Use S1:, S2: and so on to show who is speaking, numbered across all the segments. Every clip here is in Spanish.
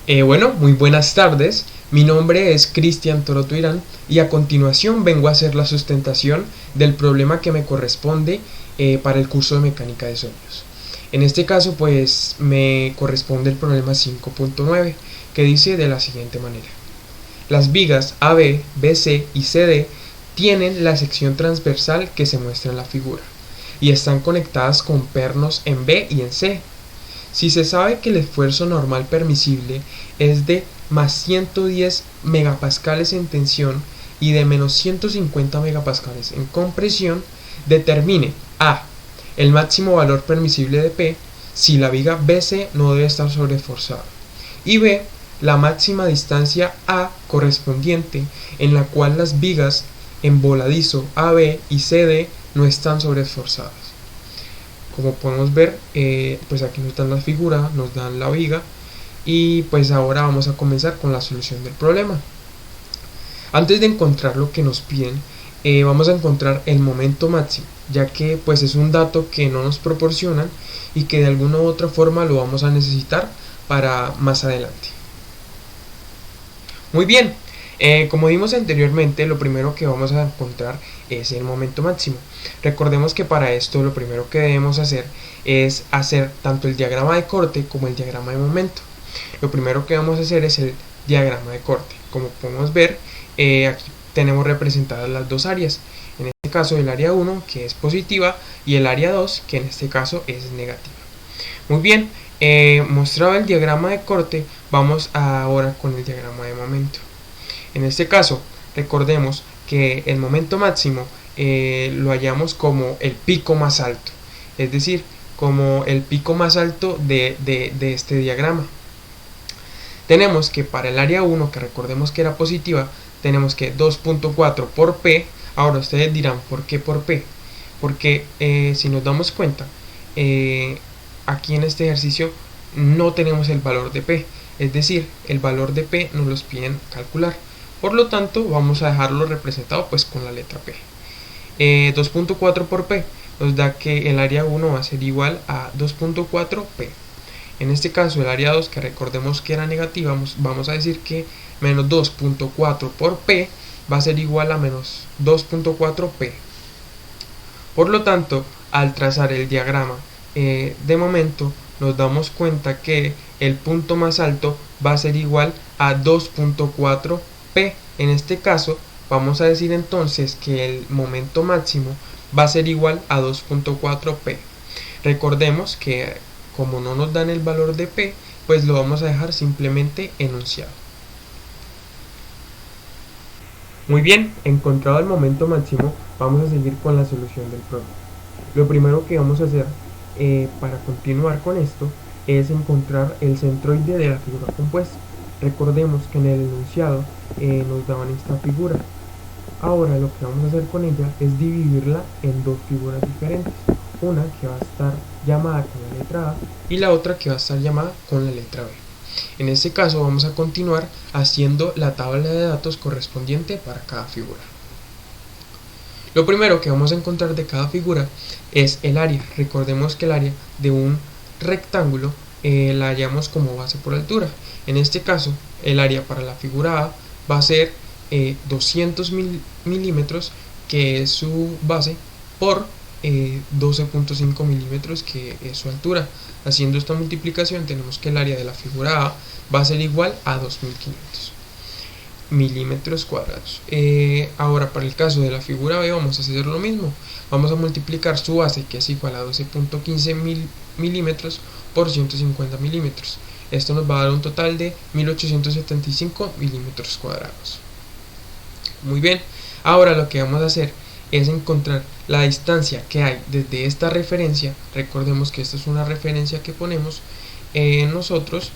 S1: Bueno, muy buenas tardes. Mi nombre es Cristian Toroto Irán y a continuación vengo a hacer la sustentación del problema que me corresponde para el curso de mecánica de sólidos. En este caso, pues me corresponde el problema 5.9, que dice de la siguiente manera: las vigas AB, BC y CD tienen la sección transversal que se muestra en la figura y están conectadas con pernos en B y en C. Si se sabe que el esfuerzo normal permisible es de más 110 megapascales en tensión y de menos 150 megapascales en compresión, determine a. el máximo valor permisible de P si la viga BC no debe estar sobreesforzada, y b. la máxima distancia A correspondiente en la cual las vigas en voladizo AB y CD no están sobreesforzadas. Como podemos ver, pues aquí nos dan la figura, nos dan la viga, y pues ahora vamos a comenzar con la solución del problema. Antes de encontrar lo que nos piden, vamos a encontrar el momento máximo, ya que pues es un dato que no nos proporcionan y que de alguna u otra forma lo vamos a necesitar para más adelante. Muy bien, como vimos anteriormente, lo primero que vamos a encontrar es el momento máximo. Recordemos que para esto lo primero que debemos hacer es hacer tanto el diagrama de corte como el diagrama de momento. Lo primero que vamos a hacer es el diagrama de corte. Como podemos ver, aquí tenemos representadas las dos áreas. En este caso el área 1, que es positiva, y el área 2, que en este caso es negativa. Muy bien, mostrado el diagrama de corte, vamos ahora con el diagrama de momento. En este caso, recordemos que el momento máximo lo hallamos como el pico más alto, es decir, como el pico más alto de este diagrama. Tenemos que para el área 1, que recordemos que era positiva, tenemos que 2.4 por P. Ahora ustedes dirán, ¿por qué por P? Porque si nos damos cuenta, aquí en este ejercicio no tenemos el valor de P, es decir, el valor de P nos los piden calcular. Por lo tanto, vamos a dejarlo representado pues con la letra P. 2.4 por P nos da que el área 1 va a ser igual a 2.4 P. En este caso, el área 2, que recordemos que era negativa, vamos a decir que menos 2.4 por P va a ser igual a menos 2.4 P. Por lo tanto, al trazar el diagrama de momento, nos damos cuenta que el punto más alto va a ser igual a 2.4 P. En este caso, vamos a decir entonces que el momento máximo va a ser igual a 2.4 P. Recordemos que como no nos dan el valor de P, pues lo vamos a dejar simplemente enunciado. Muy bien, encontrado el momento máximo, vamos a seguir con la solución del problema. Lo primero que vamos a hacer para continuar con esto es encontrar el centroide de la figura compuesta. Recordemos que en el enunciado nos daban esta figura. Ahora lo que vamos a hacer con ella es dividirla en dos figuras diferentes. Una que va a estar llamada con la letra A y la otra que va a estar llamada con la letra B. En este caso vamos a continuar haciendo la tabla de datos correspondiente para cada figura. Lo primero que vamos a encontrar de cada figura es el área. Recordemos que el área de un rectángulo la hallamos como base por altura. En este caso, el área para la figura A va a ser 200 milímetros, que es su base, por 12.5 milímetros, que es su altura. Haciendo esta multiplicación tenemos que el área de la figura A va a ser igual a 2500 milímetros cuadrados. Ahora para el caso de la figura B vamos a hacer lo mismo. Vamos a multiplicar su base, que es igual a 12.15 milímetros, por 150 milímetros. Esto nos va a dar un total de 1875 milímetros cuadrados. Muy bien, ahora lo que vamos a hacer es encontrar la distancia que hay desde esta referencia. Recordemos que esta es una referencia que ponemos nosotros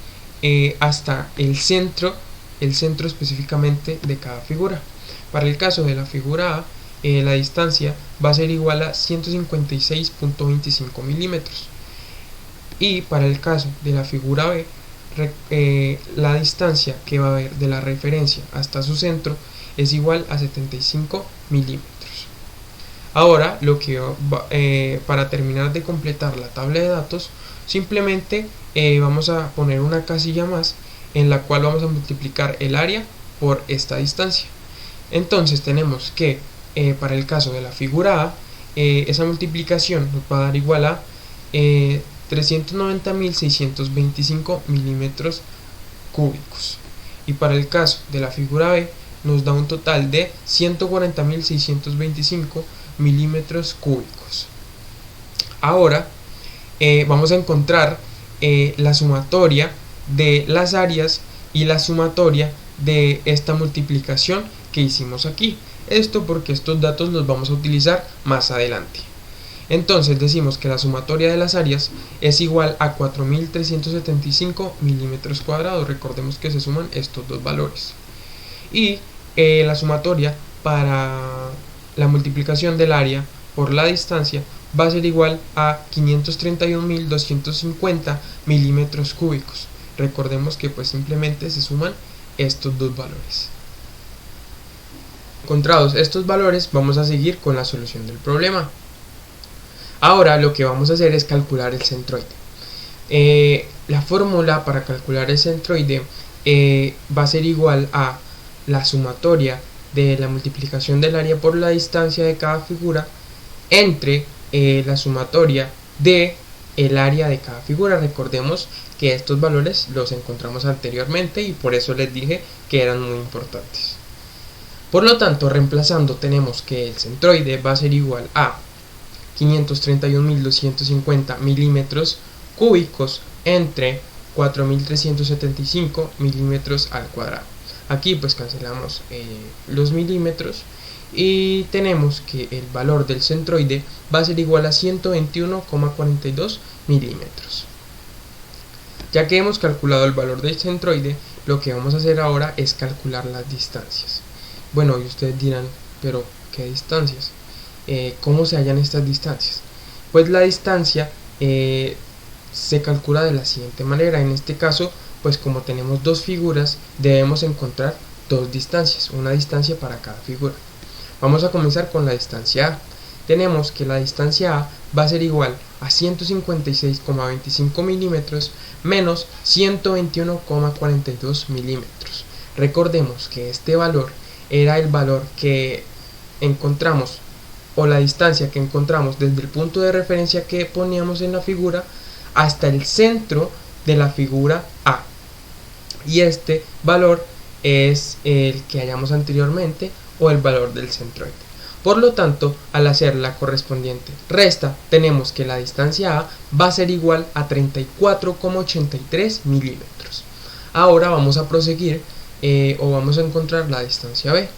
S1: hasta el centro específicamente de cada figura. Para el caso de la figura A, la distancia va a ser igual a 156.25 milímetros, y para el caso de la figura B, la distancia que va a haber de la referencia hasta su centro es igual a 75 milímetros. Ahora, para terminar de completar la tabla de datos, simplemente vamos a poner una casilla más en la cual vamos a multiplicar el área por esta distancia. Entonces tenemos que para el caso de la figura A, esa multiplicación nos va a dar igual a 390.625 milímetros cúbicos, y para el caso de la figura B nos da un total de 140.625 milímetros cúbicos. Ahora vamos a encontrar la sumatoria de las áreas y la sumatoria de esta multiplicación que hicimos aquí. Esto porque estos datos los vamos a utilizar más adelante. Entonces decimos que la sumatoria de las áreas es igual a 4.375 milímetros cuadrados. Recordemos que se suman estos dos valores. Y la sumatoria para la multiplicación del área por la distancia va a ser igual a 531.250 milímetros cúbicos. Recordemos que pues simplemente se suman estos dos valores. Encontrados estos valores, vamos a seguir con la solución del problema. Ahora lo que vamos a hacer es calcular el centroide. La fórmula para calcular el centroide va a ser igual a la sumatoria de la multiplicación del área por la distancia de cada figura entre la sumatoria de el área de cada figura. Recordemos que estos valores los encontramos anteriormente y por eso les dije que eran muy importantes. Por lo tanto, reemplazando, tenemos que el centroide va a ser igual a 531.250 milímetros cúbicos entre 4.375 milímetros al cuadrado. Aquí pues cancelamos los milímetros y tenemos que el valor del centroide va a ser igual a 121,42 milímetros. Ya que hemos calculado el valor del centroide, lo que vamos a hacer ahora es calcular las distancias. Bueno, y ustedes dirán, pero ¿qué distancias? ¿Cómo se hallan estas distancias? Pues la distancia se calcula de la siguiente manera. En este caso, pues como tenemos dos figuras, debemos encontrar dos distancias, una distancia para cada figura. Vamos a comenzar con la distancia A. Tenemos que la distancia A va a ser igual a 156,25 milímetros menos 121,42 milímetros. Recordemos que este valor era el valor que encontramos, o la distancia que encontramos desde el punto de referencia que poníamos en la figura hasta el centro de la figura A, y este valor es el que hallamos anteriormente, o el valor del centroide. Por lo tanto, al hacer la correspondiente resta, tenemos que la distancia A va a ser igual a 34,83 milímetros. Ahora vamos a proseguir o vamos a encontrar la distancia B.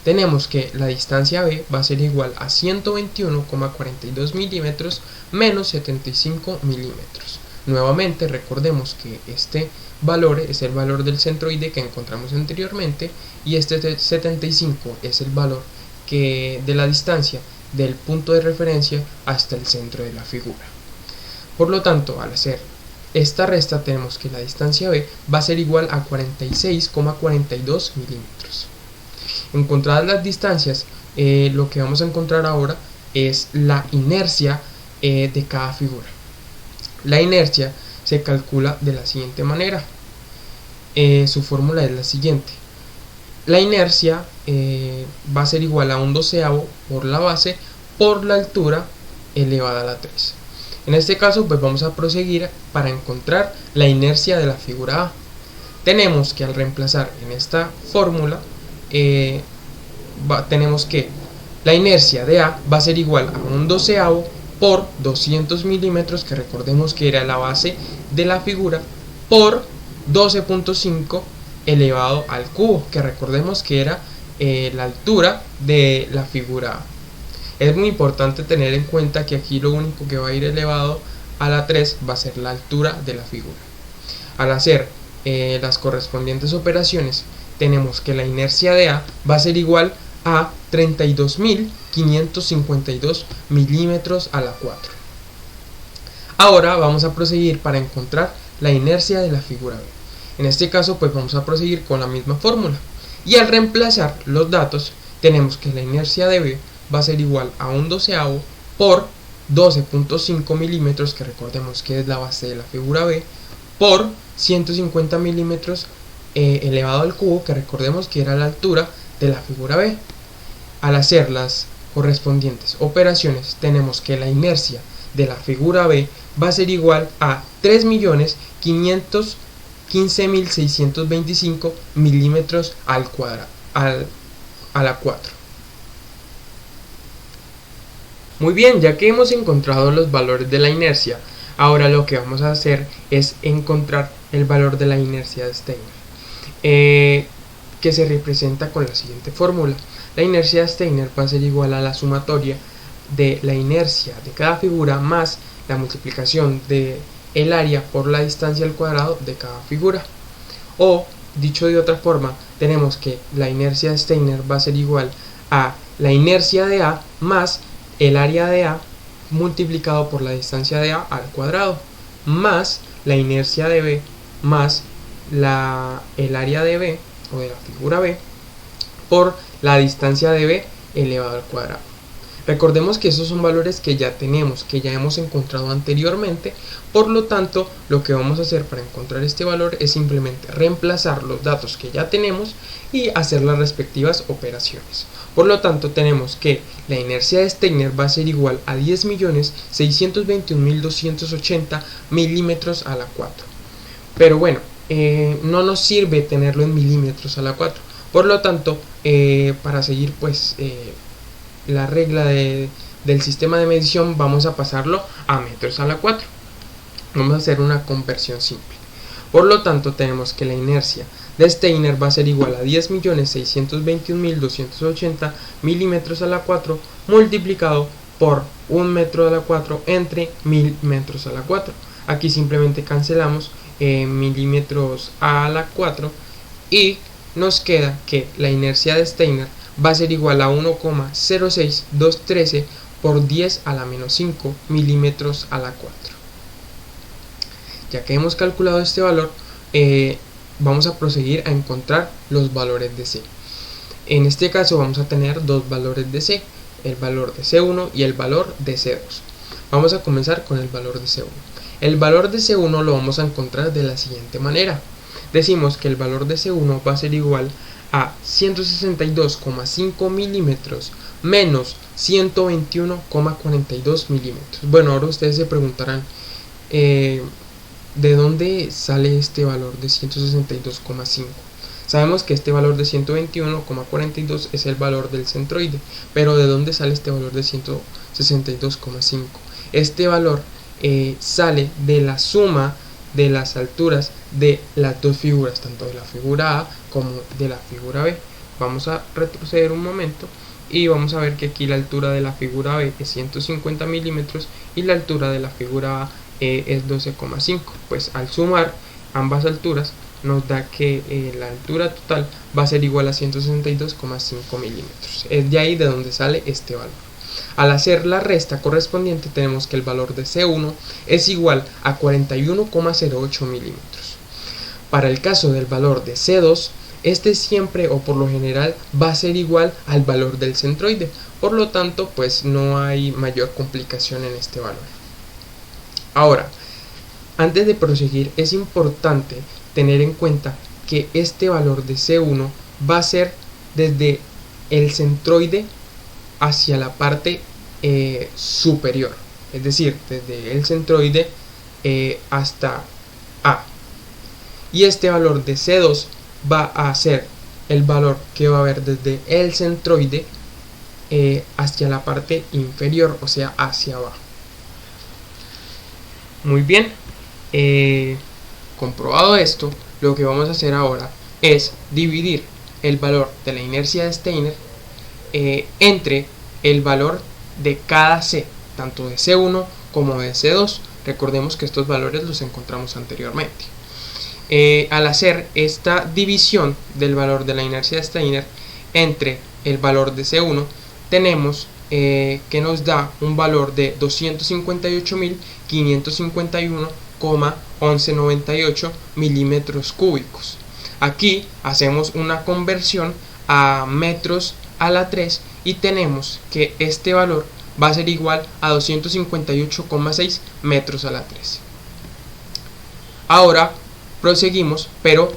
S1: Tenemos que la distancia B va a ser igual a 121,42 milímetros menos 75 milímetros. Nuevamente recordemos que este valor es el valor del centroide que encontramos anteriormente, y este 75 es el valor de la distancia del punto de referencia hasta el centro de la figura. Por lo tanto, al hacer esta resta, tenemos que la distancia B va a ser igual a 46,42 milímetros. Encontradas las distancias, lo que vamos a encontrar ahora es la inercia de cada figura. La inercia se calcula de la siguiente manera. Su fórmula es la siguiente. La inercia va a ser igual a 1/12 por la base por la altura elevada a la 3. En este caso pues vamos a proseguir para encontrar la inercia de la figura A. Tenemos que al reemplazar en esta fórmula tenemos que la inercia de A va a ser igual a 1/12 por 200 milímetros, que recordemos que era la base de la figura, por 12.5 elevado al cubo, que recordemos que era la altura de la figura A. Es muy importante tener en cuenta que aquí lo único que va a ir elevado a la 3 va a ser la altura de la figura. Al hacer las correspondientes operaciones, tenemos que la inercia de A va a ser igual a 32.552 milímetros a la 4. Ahora vamos a proseguir para encontrar la inercia de la figura B. En este caso pues vamos a proseguir con la misma fórmula, y al reemplazar los datos tenemos que la inercia de B va a ser igual a 1/12 por 12.5 milímetros, que recordemos que es la base de la figura B, por 150 milímetros elevado al cubo, que recordemos que era la altura de la figura B. Al hacer las correspondientes operaciones, tenemos que la inercia de la figura B va a ser igual a 3.515.625 milímetros al cuadrado, a la 4. Muy bien, ya que hemos encontrado los valores de la inercia, ahora lo que vamos a hacer es encontrar el valor de la inercia de Steiner, que se representa con la siguiente fórmula. La inercia de Steiner va a ser igual a la sumatoria de la inercia de cada figura más la multiplicación de el área por la distancia al cuadrado de cada figura. O, dicho de otra forma, tenemos que la inercia de Steiner va a ser igual a la inercia de A más el área de A multiplicado por la distancia de A al cuadrado, más la inercia de B más el área de B o de la figura B por la distancia de B elevado al cuadrado. Recordemos que esos son valores que ya tenemos, que ya hemos encontrado anteriormente, por lo tanto lo que vamos a hacer para encontrar este valor es simplemente reemplazar los datos que ya tenemos y hacer las respectivas operaciones. Por lo tanto tenemos que la inercia de Steiner va a ser igual a 10.621.280 milímetros a la 4. Pero bueno, no nos sirve tenerlo en milímetros a la 4. Por lo tanto, para seguir pues la regla del sistema de medición, vamos a pasarlo a metros a la 4. Vamos a hacer una conversión simple. Por lo tanto, tenemos que la inercia de Steiner va a ser igual a 10.621.280 milímetros a la 4 multiplicado por 1 metro a la 4 entre 1000 metros a la 4. Aquí simplemente cancelamos milímetros a la 4 y nos queda que la inercia de Steiner va a ser igual a 1,06213 por 10 a la menos 5 milímetros a la 4. Ya que hemos calculado este valor, vamos a proseguir a encontrar los valores de C. En este caso vamos a tener dos valores de C, el valor de C1 y el valor de C2. Vamos a comenzar con el valor de C1. El valor de C1 lo vamos a encontrar de la siguiente manera. Decimos que el valor de C1 va a ser igual a 162,5 milímetros menos 121,42 milímetros. Bueno, ahora ustedes se preguntarán, ¿de dónde sale este valor de 162,5? Sabemos que este valor de 121,42 es el valor del centroide, pero ¿de dónde sale este valor de 162,5? Este valor sale de la suma de las alturas de las dos figuras, tanto de la figura A como de la figura B. Vamos a retroceder un momento y vamos a ver que aquí la altura de la figura B es 150 milímetros y la altura de la figura A es 12,5. Pues al sumar ambas alturas nos da que la altura total va a ser igual a 162,5 milímetros. Es de ahí de donde sale este valor. Al hacer la resta correspondiente tenemos que el valor de C1 es igual a 41,08 milímetros. Para el caso del valor de C2, este siempre o por lo general va a ser igual al valor del centroide. Por lo tanto, pues no hay mayor complicación en este valor. Ahora, antes de proseguir, es importante tener en cuenta que este valor de C1 va a ser desde el centroide hacia la parte superior, es decir, desde el centroide hasta A. Y este valor de C2 va a ser el valor que va a haber desde el centroide hacia la parte inferior, o sea, hacia abajo. Muy bien, comprobado esto, lo que vamos a hacer ahora es dividir el valor de la inercia de Steiner entre el valor de cada C, tanto de C1 como de C2. Recordemos que estos valores los encontramos anteriormente. Al hacer esta división del valor de la inercia de Steiner entre el valor de C1, tenemos que nos da un valor de 258.551,1198 milímetros cúbicos. Aquí hacemos una conversión a metros a la 3 y tenemos que este valor va a ser igual a 258,6 metros a la 3. Ahora proseguimos, pero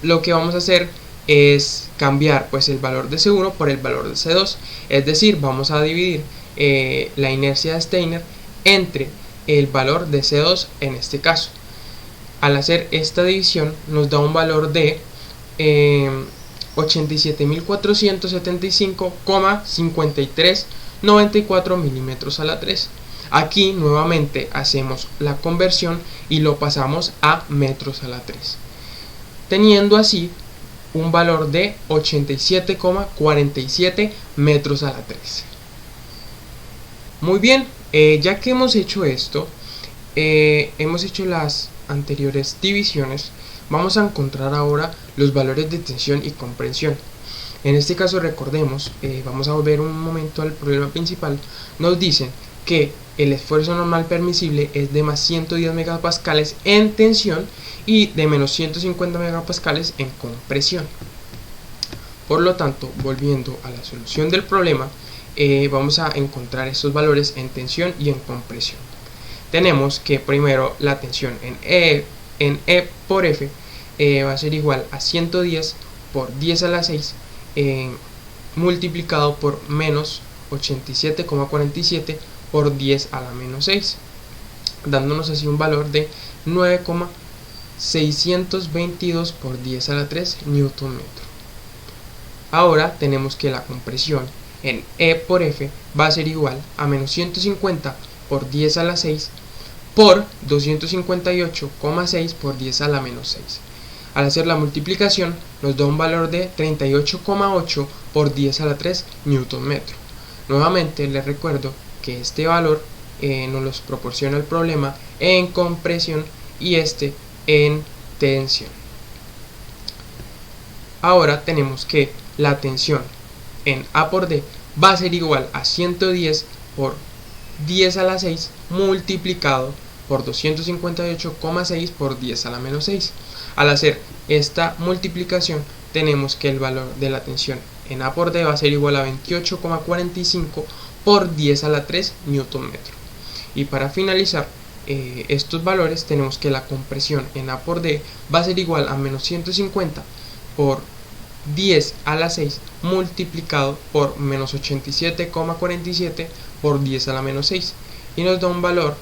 S1: lo que vamos a hacer es cambiar pues el valor de C1 por el valor de C2, es decir, vamos a dividir la inercia de Steiner entre el valor de C2 en este caso. Al hacer esta división nos da un valor de 87.475,5394 milímetros a la 3. Aquí nuevamente hacemos la conversión y lo pasamos a metros a la 3, teniendo así un valor de 87,47 metros a la 3. Muy bien, ya que hemos hecho esto, hemos hecho las anteriores divisiones, vamos a encontrar ahora los valores de tensión y compresión. En este caso recordemos, vamos a volver un momento al problema principal, nos dicen que el esfuerzo normal permisible es de más 110 megapascales en tensión y de menos 150 megapascales en compresión. Por lo tanto, volviendo a la solución del problema, vamos a encontrar estos valores en tensión y en compresión. Tenemos que primero la tensión en E por F va a ser igual a 110 por 10 a la 6 multiplicado por menos 87,47 por 10 a la menos 6, dándonos así un valor de 9,622 por 10 a la 3 Newton metro. Ahora tenemos que la compresión en E por F va a ser igual a menos 150 por 10 a la 6 por 258,6 por 10 a la menos 6. Al hacer la multiplicación nos da un valor de 38,8 por 10 a la 3 Newton metro. Nuevamente les recuerdo que este valor nos los proporciona el problema en compresión y este en tensión. Ahora tenemos que la tensión en A por D va a ser igual a 110 por 10 a la 6 multiplicado por 258,6 por 10 a la menos 6. Al hacer esta multiplicación tenemos que el valor de la tensión en A por D va a ser igual a 28,45 por 10 a la 3 Newton metro. Y para finalizar estos valores tenemos que la compresión en A por D va a ser igual a menos 150 por 10 a la 6 multiplicado por menos 87,47 por 10 a la menos 6 y nos da un valor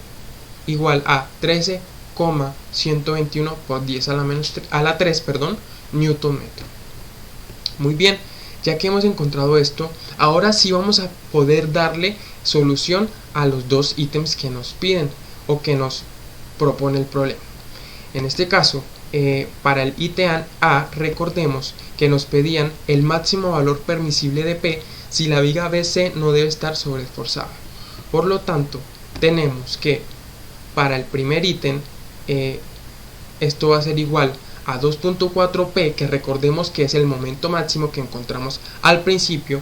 S1: igual a 13,121 por 10 a la 3 Newton metro. Muy bien, ya que hemos encontrado esto, ahora sí vamos a poder darle solución a los dos ítems que nos piden o que nos propone el problema. En este caso, para el ítem A, recordemos que nos pedían el máximo valor permisible de P si la viga BC no debe estar sobreesforzada. Por lo tanto, tenemos que para el primer ítem esto va a ser igual a 2.4P, que recordemos que es el momento máximo que encontramos al principio,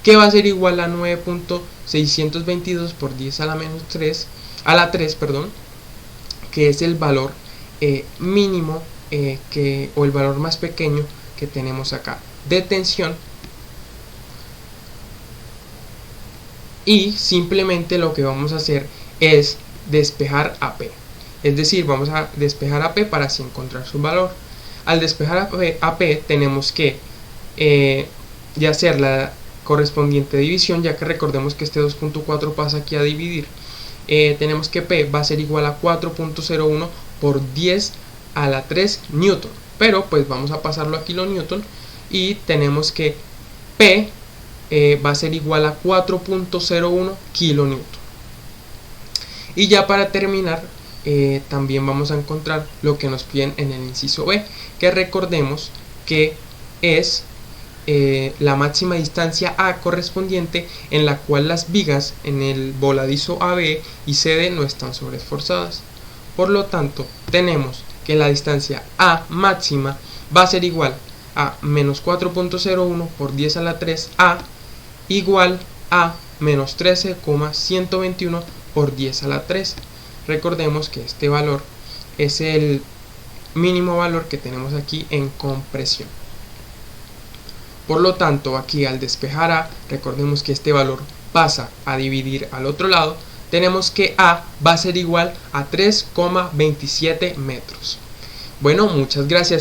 S1: que va a ser igual a 9.622 por 10 a la menos 3 a la 3, que es el valor mínimo o el valor más pequeño que tenemos acá de tensión, y simplemente lo que vamos a hacer es despejar a P, es decir, vamos a despejar a P para así encontrar su valor. Al despejar a P tenemos que ya hacer la correspondiente división, ya que recordemos que este 2.4 pasa aquí a dividir. Tenemos que P va a ser igual a 4.01 por 10 a la 3 Newton, pero pues vamos a pasarlo a kilonewton y tenemos que P va a ser igual a 4.01 kilonewton. Y ya para terminar, también vamos a encontrar lo que nos piden en el inciso B, que recordemos que es la máxima distancia A correspondiente en la cual las vigas en el voladizo AB y CD no están sobreesforzadas. Por lo tanto, tenemos que la distancia A máxima va a ser igual a menos 4.01 por 10 a la 3 A igual a menos 13,121 por 10 a la 3. Recordemos que este valor es el mínimo valor que tenemos aquí en compresión. Por lo tanto, aquí al despejar A, recordemos que este valor pasa a dividir al otro lado, tenemos que A va a ser igual a 3,27 metros. Bueno, muchas gracias.